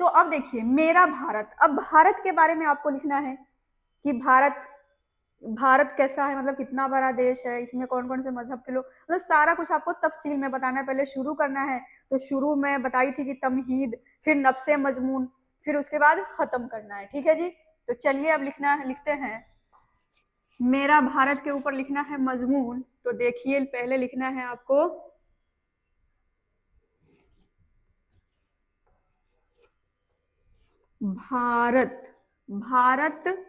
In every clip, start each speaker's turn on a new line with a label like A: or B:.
A: तो अब देखिए मेरा भारत, अब भारत के बारे में आपको लिखना है कि भारत भारत कैसा है, मतलब कितना बड़ा देश है, इसमें कौन कौन से मजहब के लोग, मतलब सारा कुछ आपको तफसील में बताना है। पहले शुरू करना है, तो शुरू में बताई थी कि तमहीद, फिर नफ्से मजमून, फिर उसके बाद खत्म करना है। ठीक है जी, तो चलिए अब लिखते हैं। मेरा भारत के ऊपर लिखना है मजमून। तो देखिए पहले लिखना है आपको भारत। भारत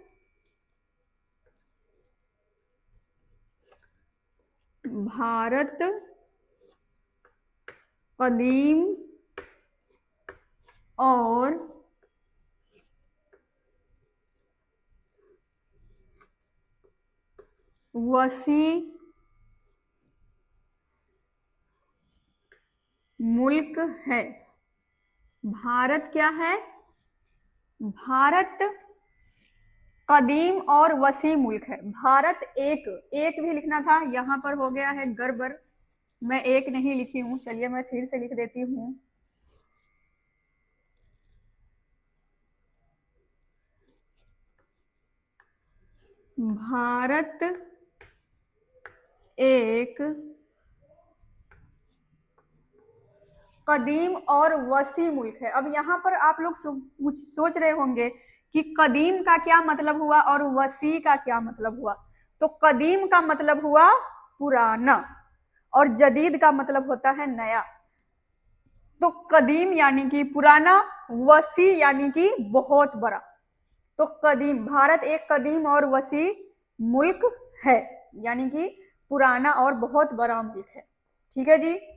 A: भारत कदीम और वसी मुल्क है। भारत क्या है? भारत कदीम और वसी मुल्क है। भारत एक एक भी लिखना था, यहां पर हो गया है गड़बड़, मैं एक नहीं लिखी हूं। चलिए मैं फिर से लिख देती हूं। भारत एक कदीम और वसी मुल्क है। अब यहाँ पर आप लोग कुछ सोच रहे होंगे कि कदीम का क्या मतलब हुआ और वसी का क्या मतलब हुआ। तो कदीम का मतलब हुआ पुराना और जदीद का मतलब होता है नया। तो कदीम यानी कि पुराना, वसी यानी कि बहुत बड़ा। तो कदीम, भारत एक कदीम और वसी मुल्क है, यानी कि पुराना और बहुत बड़ा मुल्क है। ठीक है जी।